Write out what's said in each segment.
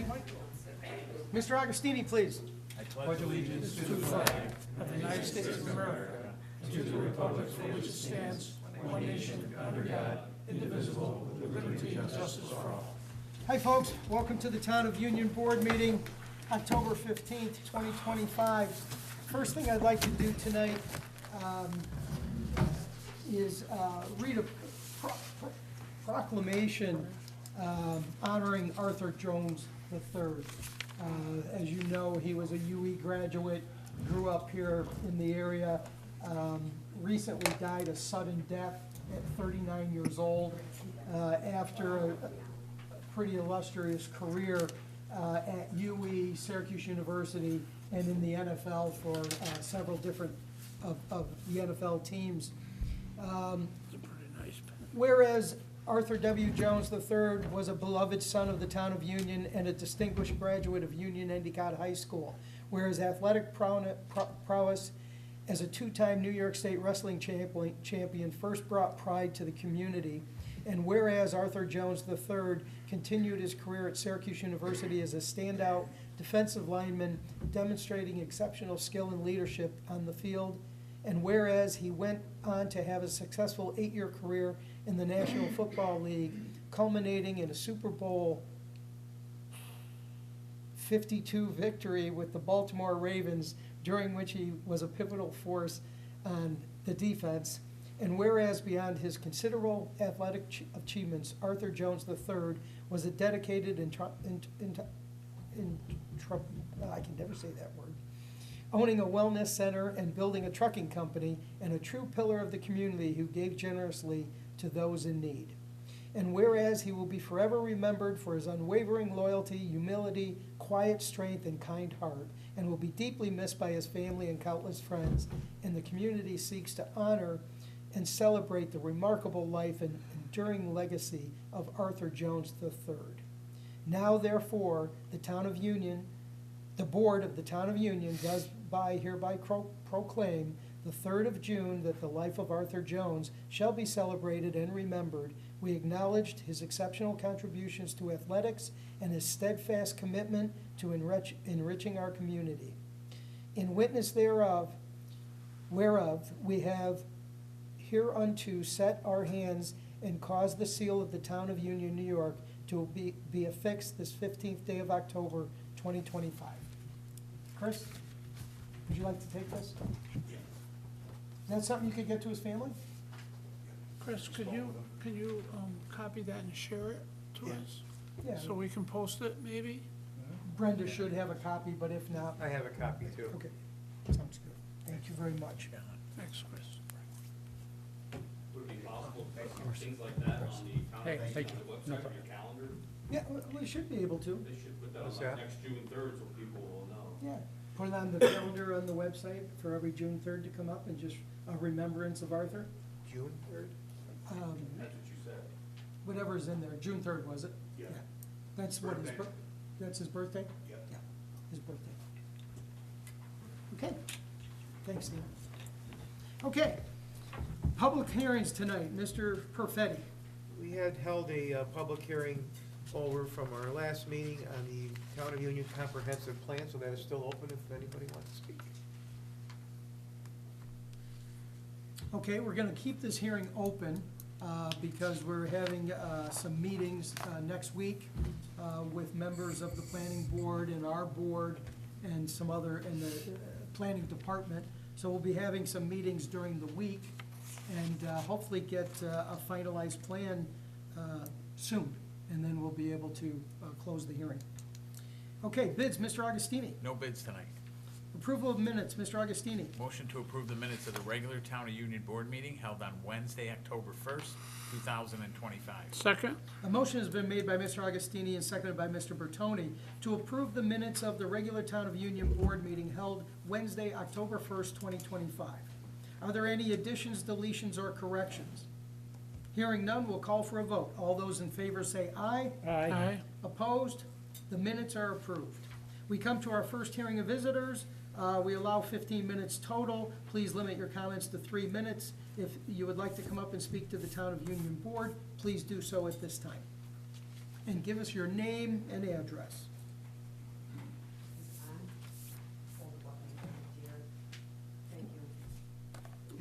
Frank? Mr. Agostini, please. I pledge allegiance to the flag of the United States of America and to the republic for which it stands, one nation, under God, indivisible, with liberty and justice for all. Hi, folks. Welcome to the Town of Union Board meeting, October 15th, 2025. First thing I'd like to do tonight is read a proclamation honoring Arthur Jones III. As you know, he was a UE graduate, grew up here in the area, recently died a sudden death at 39 years old after a pretty illustrious career at UE, Syracuse University, and in the NFL for several different of the NFL teams. Whereas Arthur W. Jones III was a beloved son of the town of Union and a distinguished graduate of Union Endicott High School, whereas athletic prowess as a two-time New York State wrestling champion first brought pride to the community, and whereas Arthur Jones III continued his career at Syracuse University as a standout defensive lineman, demonstrating exceptional skill and leadership on the field, and whereas he went on to have a successful 8-year career in the National Football League, culminating in a Super Bowl 52 victory with the Baltimore Ravens, during which he was a pivotal force on the defense. And whereas beyond his considerable athletic achievements, Arthur Jones III was a dedicated I can never say that word, owning a wellness center and building a trucking company, and a true pillar of the community who gave generously to those in need. And whereas he will be forever remembered for his unwavering loyalty, humility, quiet strength, and kind heart, and will be deeply missed by his family and countless friends, and the community seeks to honor and celebrate the remarkable life and enduring legacy of Arthur Jones III. Now, therefore, the Town of Union, the Board of the Town of Union does hereby proclaim the 3rd of June that the life of Arthur Jones shall be celebrated and remembered. We acknowledged his exceptional contributions to athletics and his steadfast commitment to enriching our community. In witness thereof, whereof we have hereunto set our hands and caused the seal of the Town of Union, New York, to be affixed this 15th day of October, 2025. Chris, would you like to take this? Is that something you could get to his family? Chris, can you copy that and share it to us? Yeah. So we can post it, maybe? Brenda should have a copy, but if not, I have a copy too. okay, sounds good. Thank you very much. Thanks, Chris. Would it be possible to put things like that on the Hey, town thank you. website or your calendar? Yeah, we should be able to. They should put that on What's like that? next June 3rd so people will know. Yeah, put it on the calendar on the website for every June 3rd to come up, and just a remembrance of Arthur. June 3rd? That's what you said. Whatever's in there, June 3rd, was it? Yeah. That's what his, Birthday. that's his birthday? Yep. Yeah, his birthday. Okay, thanks, Steve. Okay, public hearings tonight, Mr. Perfetti. We had held a public hearing over from our last meeting on the Town of Union Comprehensive Plan, so that is still open if anybody wants to speak. Okay, we're gonna keep this hearing open, because we're having, some meetings, next week, with members of the planning board and our board and some other, and the planning department. So we'll be having some meetings during the week and, hopefully get, a finalized plan, soon. And then we'll be able to, close the hearing. Okay, bids, Mr. Agostini. No bids tonight. Approval of minutes, Mr. Agostini. Motion to approve the minutes of the regular Town of Union Board meeting held on Wednesday, October 1st, 2025. Second? A motion has been made by Mr. Agostini and seconded by Mr. Bertoni to approve the minutes of the regular Town of Union Board meeting held Wednesday, October 1st, 2025. Are there any additions, deletions, or corrections? Hearing none, we'll call for a vote. All those in favor say aye. Aye. Opposed? The minutes are approved. We come to our first hearing of visitors. We allow 15 minutes total. Please limit your comments to 3 minutes. If you would like to come up and speak to the Town of Union Board, please do so at this time. And give us your name and address.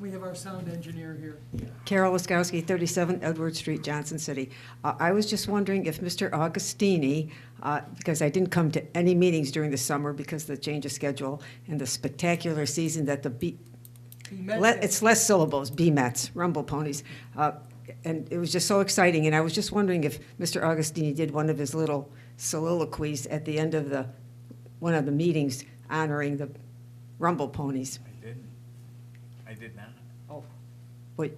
We have our sound engineer here. Carol Laskowski, 37 Edward Street, Johnson City. I was just wondering if Mr. Augustini, because I didn't come to any meetings during the summer because of the change of schedule and the spectacular season that He met it's less syllables, BMETs, Rumble Ponies. And it was just so exciting. And I was just wondering if Mr. Augustini did one of his little soliloquies at the end of one of the meetings honoring the Rumble Ponies. I did not. Oh, wait,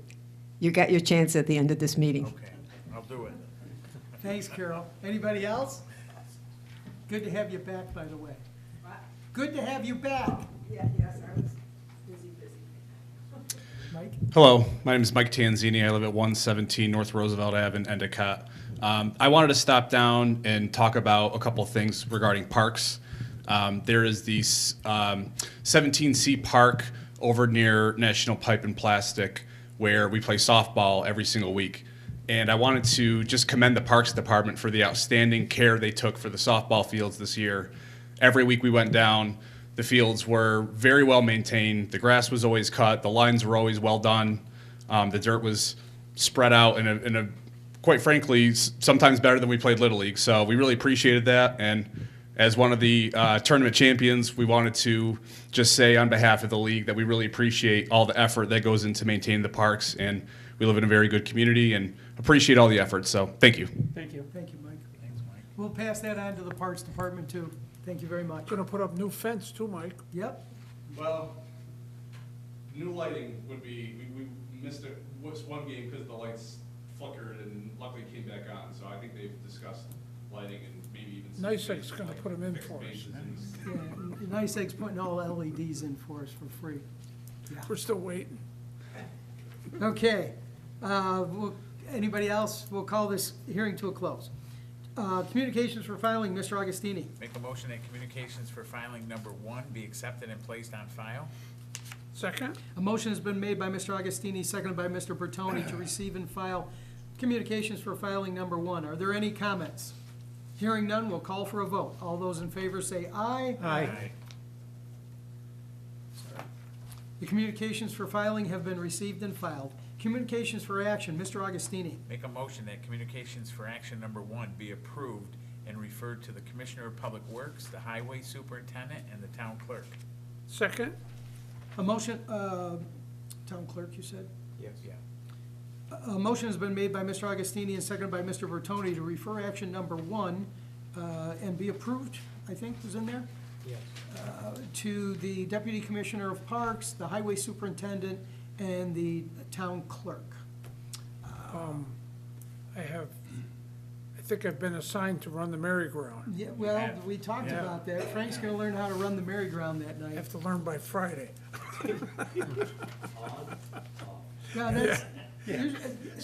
you got your chance at the end of this meeting. Okay, I'll do it. Thanks, Carol. Anybody else? Good to have you back, by the way. Good to have you back. Yeah, yes, I was busy. Mike? Hello, my name is Mike Tanzini. I live at 117 North Roosevelt Ave in Endicott. I wanted to stop down and talk about a couple of things regarding parks. There is the 17C Park over near National Pipe and Plastic where we play softball every single week. And I wanted to just commend the Parks Department for the outstanding care they took for the softball fields this year. Every week we went down, the fields were very well maintained. The grass was always cut. The lines were always well done. The dirt was spread out in a quite frankly, sometimes better than we played Little League. So we really appreciated that. And as one of the tournament champions, we wanted to just say on behalf of the league that we really appreciate all the effort that goes into maintaining the parks. And we live in a very good community and appreciate all the efforts. So thank you. Thank you, Mike. We'll pass that on to the Parks Department, too. Thank you very much. Gonna put up new fence too, Mike. Yep. Well, new lighting would be, we missed it, was one game because the lights flickered and luckily came back on, so I think they've discussed lighting and maybe even. some NICEAG's bases, gonna like put 'em in fixed for us. bases and- Yeah, NICEAG's putting all LEDs in for us for free. We're still waiting. Okay. Anybody else? We'll call this hearing to a close. Communications for filing, Mr. Augustini. Make a motion that communications for filing number 1 be accepted and placed on file. Second? A motion has been made by Mr. Augustini, seconded by Mr. Bertoni, to receive and file communications for filing number 1. Are there any comments? Hearing none, we'll call for a vote. All those in favor say aye. Aye. The communications for filing have been received and filed. Communications for action, Mr. Augustini. Make a motion that communications for action number 1 be approved and referred to the Commissioner of Public Works, the Highway Superintendent, and the Town Clerk. Second? A motion, Town Clerk, you said? Yes. Yeah. A motion has been made by Mr. Augustini and seconded by Mr. Bertoni to refer action number 1 and be approved, I think was in there, Yes. to the Deputy Commissioner of Parks, the Highway Superintendent, and the Town Clerk. I think I've been assigned to run the merry-go-round. Yeah, well, we talked Yeah. about that. Frank's gonna learn how to run the merry-go-round that I night. have to learn by Friday. Yeah, that's.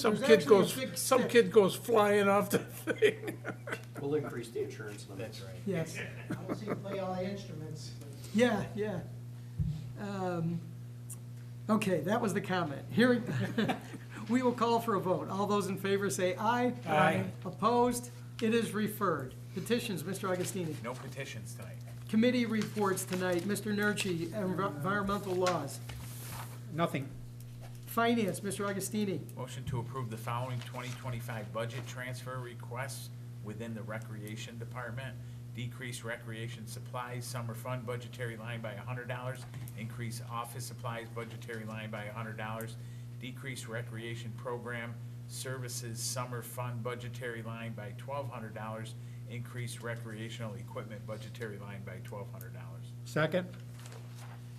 Some there's kid actually a goes, big some stick. kid goes flying off the thing. We'll increase the insurance limits. That's right. Yes. I want to see you play all the instruments. Yeah, yeah. Okay, that was the comment. Hearing, we will call for a vote. All those in favor say aye. Aye. Opposed? It is referred. Petitions, Mr. Augustini. No petitions tonight. Committee reports tonight, Mr. Nerchi, Environmental Laws. Nothing. Finance, Mr. Augustini. Motion to approve the following 2025 budget transfer requests within the Recreation Department. Decrease recreation supplies summer fund budgetary line by $100. Increase office supplies budgetary line by $100. Decrease recreation program services summer fund budgetary line by $1,200. Increase recreational equipment budgetary line by $1,200. Second?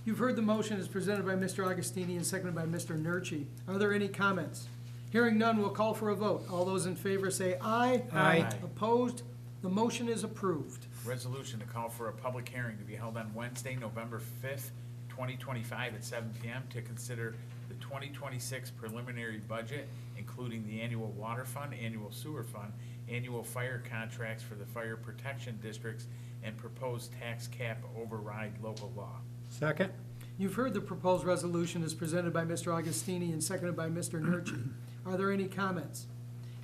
You've heard the motion as presented by Mr. Augustini and seconded by Mr. Nerchi. Are there any comments? Hearing none, we'll call for a vote. All those in favor say aye. Aye. Opposed? The motion is approved. Resolution to call for a public hearing to be held on Wednesday, November 5th, 2025 at 7 PM to consider the 2026 preliminary budget, including the annual water fund, annual sewer fund, annual fire contracts for the fire protection districts, and proposed tax cap override local law. Second? You've heard the proposed resolution as presented by Mr. Augustini and seconded by Mr. Nerchi. Are there any comments?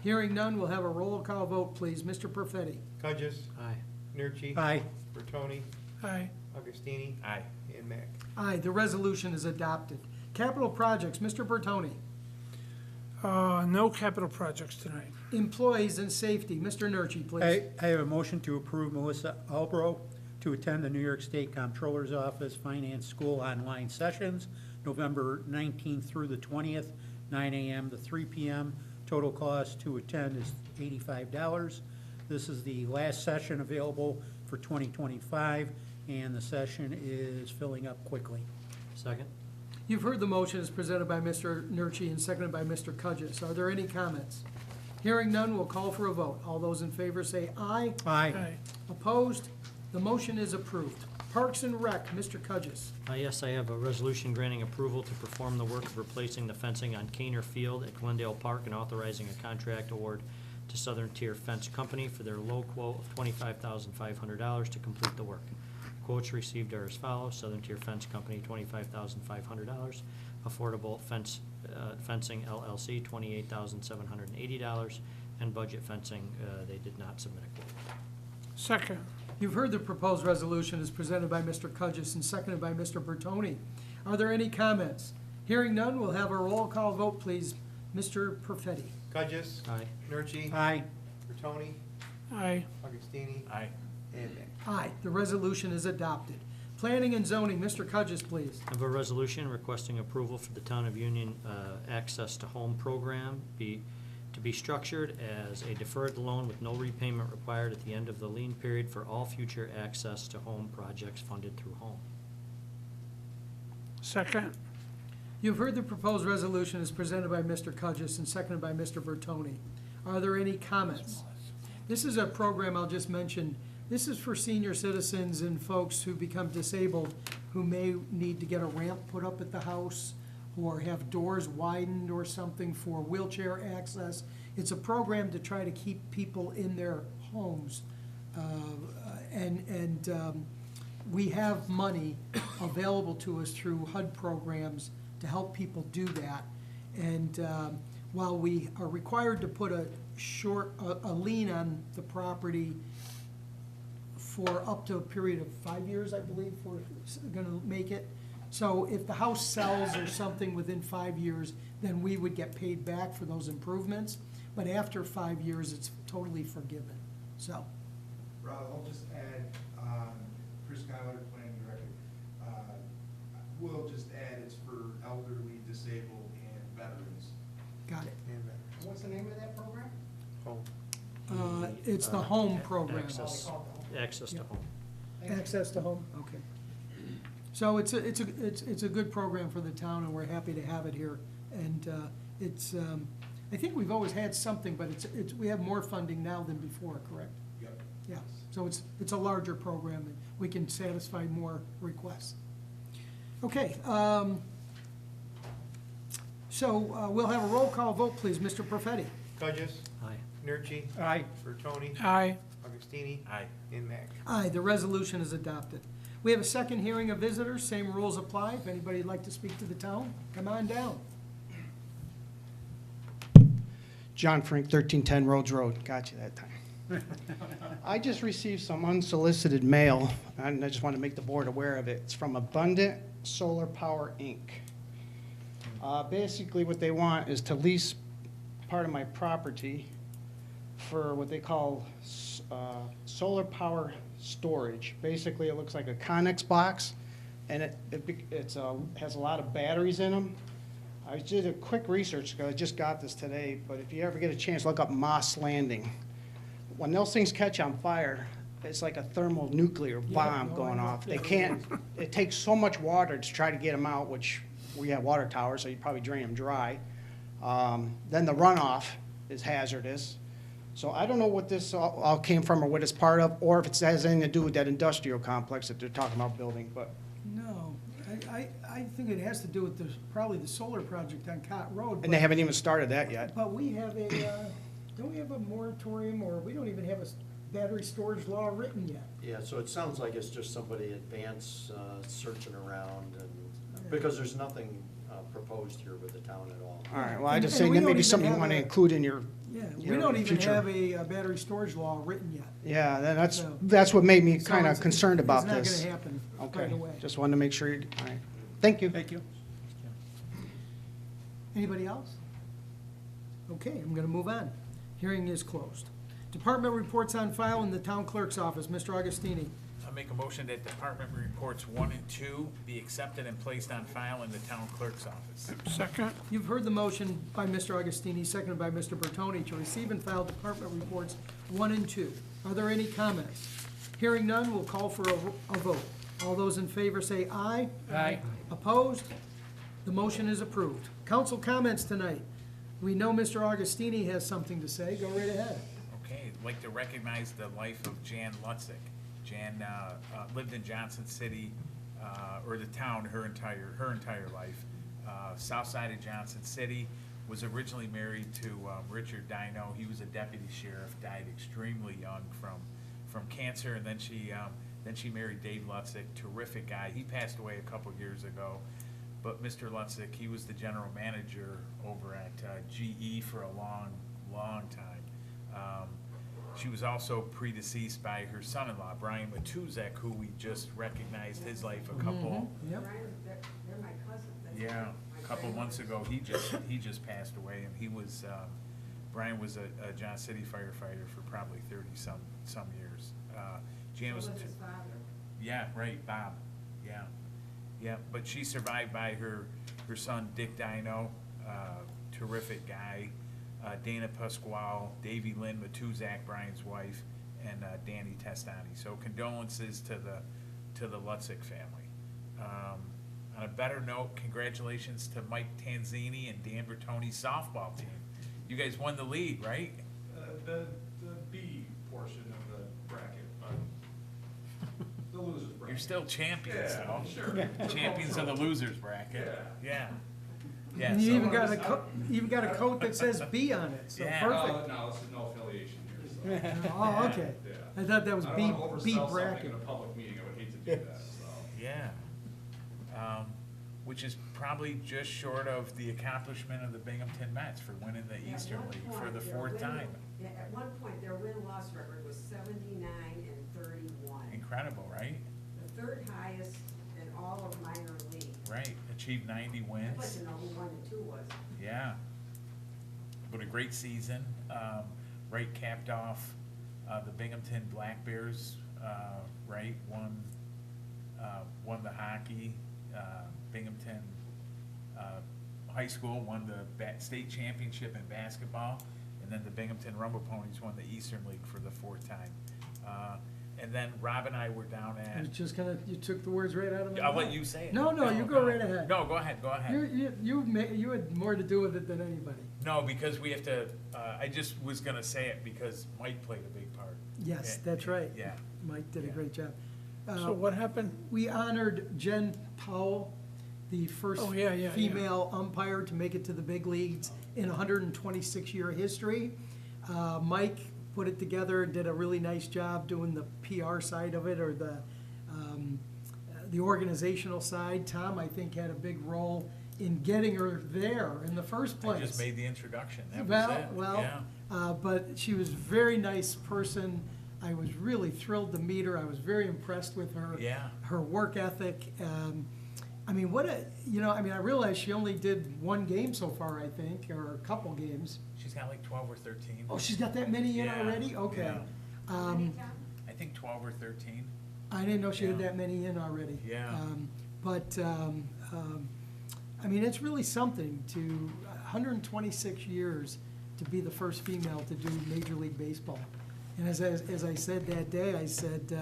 Hearing none, we'll have a roll call vote, please. Mr. Perfetti? Cudges, Aye. Nerchi. Aye. Bertoni, Aye. Augustini, Aye. and Mack. Aye, the resolution is adopted. Capital projects, Mr. Bertoni. No capital projects tonight. Employees and safety, Mr. Nurchi, please. I have a motion to approve Melissa Albro to attend the New York State Comptroller's Office Finance School online sessions, November 19th through the 20th, 9 a.m. to 3 p.m. Total cost to attend is $85. This is the last session available for 2025, and the session is filling up quickly. Second? You've heard the motion as presented by Mr. Nurchi and seconded by Mr. Cudgis. Are there any comments? Hearing none, we'll call for a vote. All those in favor say aye. Aye. Opposed? The motion is approved. Parks and Rec, Mr. Cudgis. Yes, I have a resolution granting approval to perform the work of replacing the fencing on Caner Field at Glendale Park and authorizing a contract award to Southern Tier Fence Company for their low quote of $25,500 to complete the work. Quotes received are as follows: Southern Tier Fence Company, $25,500. Affordable Fencing LLC, $28,780. And Budget Fencing, they did not submit a quote. Second. You've heard the proposed resolution as presented by Mr. Cudgis and seconded by Mr. Bertoni. Are there any comments? Hearing none, we'll have a roll call vote, please. Mr. Perfetti. Cudgis. Aye. Nurchi. Aye. Bertoni. Aye. Augustini. Aye. And Matt. Aye, the resolution is adopted. Planning and zoning, Mr. Cudgis, please. I have a resolution requesting approval for the Town of Union Access to Home Program to be structured as a deferred loan with no repayment required at the end of the lien period for all future access to home projects funded through home. Second. You've heard the proposed resolution as presented by Mr. Cudgis and seconded by Mr. Bertoni. Are there any comments? This is a program I'll just mention. This is for senior citizens and folks who become disabled who may need to get a ramp put up at the house or have doors widened or something for wheelchair access. It's a program to try to keep people in their homes. We have money available to us through HUD programs to help people do that. And while we are required to put a lien on the property for up to a period of 5 years, I believe, we're gonna make it. So if the house sells or something within 5 years, then we would get paid back for those improvements. But after 5 years, it's totally forgiven, so. Rob, I'll just add, Chris Schuyler, planning director, we'll just add it's for elderly, disabled, and veterans. Got it. And Matt. What's the name of that program? Home. It's the home program. Access to home. Access to home, okay. So it's a good program for the town, and we're happy to have it here. And I think we've always had something, but we have more funding now than before, correct? Yep. Yeah, so it's a larger program, and we can satisfy more requests. Okay, so we'll have a roll call vote, please. Mr. Perfetti. Cudgis. Aye. Nurchi. Aye. Bertoni. Aye. Augustini. Aye. And Matt. Aye, the resolution is adopted. We have a second hearing of visitors. Same rules apply. If anybody'd like to speak to the town, come on down. John Frank, 1310 Rhodes Road. Got you that time. I just received some unsolicited mail, and I just want to make the board aware of it. It's from Abundant Solar Power, Inc. Basically, what they want is to lease part of my property for what they call solar power storage. Basically, it looks like a Connex box, and it has a lot of batteries in them. I did a quick research, because I just got this today, but if you ever get a chance, look up Moss Landing. When those things catch on fire, it's like a thermonuclear bomb going off. They can't, it takes so much water to try to get them out, which we have water towers, so you probably drain them dry. Then the runoff is hazardous. So I don't know what this all came from or what it's part of, or if it has anything to do with that industrial complex that they're talking about building, but. No, I think it has to do with probably the solar project on Cott Road. And they haven't even started that yet. But we have don't we have a moratorium, or we don't even have a battery storage law written yet? Yeah, so it sounds like it's just somebody advance searching around, and because there's nothing proposed here with the town at all. All right, well, I just And saying we that don't maybe even something you have want to a- include in your Yeah, we your don't even future. have a battery storage law written yet. Yeah, then So- that's what made me So kind of it's- concerned about It's this. not gonna happen right Okay, away. just wanted to make sure, all right. Thank you. Thank you. Anybody else? Okay, I'm gonna move on. Hearing is closed. Department reports on file in the town clerk's office. Mr. Augustini. I make a motion that department reports 1 and 2 be accepted and placed on file in the town clerk's office. Second. You've heard the motion by Mr. Augustini, seconded by Mr. Bertoni, to receive and file department reports 1 and 2. Are there any comments? Hearing none, we'll call for a vote. All those in favor say aye. Aye. Opposed? The motion is approved. Council comments tonight. We know Mr. Augustini has something to say. Go right ahead. Okay, I'd like to recognize the life of Jan Lutzick. Jan lived in Johnson City, or the town, her entire life. South side of Johnson City, was originally married to Richard Dino. He was a deputy sheriff, died extremely young from cancer, and then she married Dave Lutzick, terrific guy. He passed away a couple years ago. But Mr. Lutzick, he was the general manager over at GE for a long, long time. She was also predeceased by her son-in-law, Brian Matuzek, who we just recognized his life a couple, Yep. They're my cousins. yeah, a couple months ago. He just passed away, and he was, Brian was a Johnson City firefighter for probably 30-some years. Jan was. his father. Yeah, right, Bob, yeah. Yeah, but she survived by her son Dick Dino, terrific guy, Dana Pasquale, Davy Lynn Matuzak, Brian's wife, and Danny Testani. So condolences to the Lutzick family. On a better note, congratulations to Mike Tanzini and Dan Bertoni's softball team. You guys won the league, right? The B portion of the bracket, but the losers bracket. You're still champions, Yeah, though. sure. Champions of the losers bracket. Yeah. Yeah. And you so- even got a coat that says B on it, so Yeah. perfect. No, this is no affiliation here, so. Oh, okay. Yeah. I thought that was I B don't wanna oversell something bracket. in a public meeting, I would hate to do that, so. Yeah. Which is probably just short of the accomplishment of the Binghamton Mets for winning the Eastern League for the 4th time. At one point, their win-loss record was 79-31. Incredible, right? The third highest in all of minor league. Right, achieved 90 I'd like wins. to know who 1 and 2 was. Yeah. But a great season, right, capped off, the Binghamton Black Bears, right, won the hockey, Binghamton, High School won the state championship in basketball, and then the Binghamton Rumble Ponies won the Eastern League for the 4th time. And then Rob and I were down I was at, just you took the words right out of my mouth. I'll let you say it. No, you go right ahead. No, go ahead, go ahead. You had more to do with it than anybody. No, because we have to, I just was gonna say it because Mike played a big part. Yes, Yeah, that's right. Yeah. Mike did a Yeah. great job. So what happened? We honored Jen Powell, the first Oh, yeah. female umpire to make it to the big leagues in 126-year history. Mike put it together, did a really nice job doing the PR side of it, or the organizational side. Tom, I think, had a big role in getting her there in the first place. I just made the introduction, that was it, yeah. But she was a very nice person. I was really thrilled to meet her. I was very impressed with her. Yeah. Her work ethic. I realized she only did 1 game so far, I think, or a couple games. She's got like 12 or 13. Oh, she's got that many in Yeah, already? Okay. yeah. I think 12 or 13. I didn't know she had Yeah. that many in already. Yeah. It's really something to 126 years to be the first female to do Major League Baseball. And as I said that day, I said,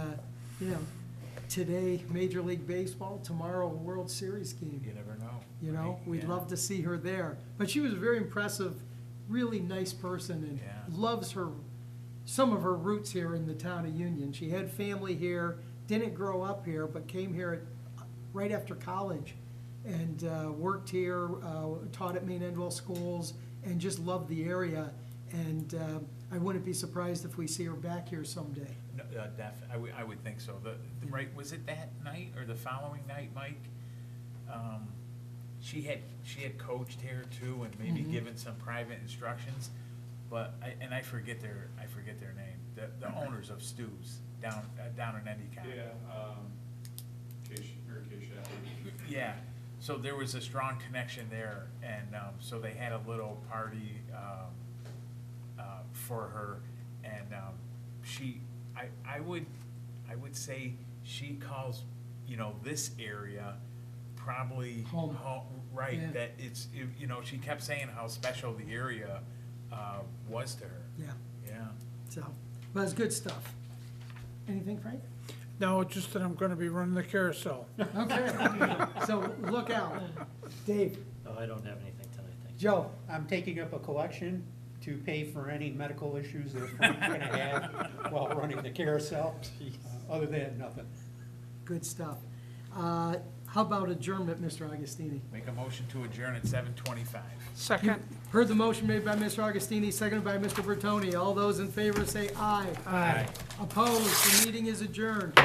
today Major League Baseball, tomorrow a World Series game. You never know. right? We'd Yeah. love to see her there. But she was a very impressive, really nice person, and Yeah. loves some of her roots here in the town of Union. She had family here, didn't grow up here, but came here right after college and worked here, taught at Maine Endwell schools, and just loved the area. And I wouldn't be surprised if we see her back here someday. No, I would think so. Right, was it that night or the following night, Mike? She had coached here too and maybe Mhm. given some private instructions, but I forget their name. The owners of Stu's down in Endicott. Yeah, Mary Kay Shapley. Yeah, So there was a strong connection there, and so they had a little party for her, and I would say she calls, this area probably Home. right, Yeah. that it's, she kept saying how special the area was to her. Yeah, Yeah. so, but it's good stuff. Anything, Frank? No, just that I'm gonna be running the carousel. Okay, so look out. Dave, No, I don't have anything tonight, thank you. Joe, I'm taking up a collection to pay for any medical issues that Frank's gonna have while running the carousel. Other than that, nothing. good stuff. How about adjournment, Mr. Augustini? Make a motion to adjourn at 7:25. Second. Heard the motion made by Mr. Augustini, seconded by Mr. Bertoni. All those in favor say aye. Aye. Opposed, the meeting is adjourned.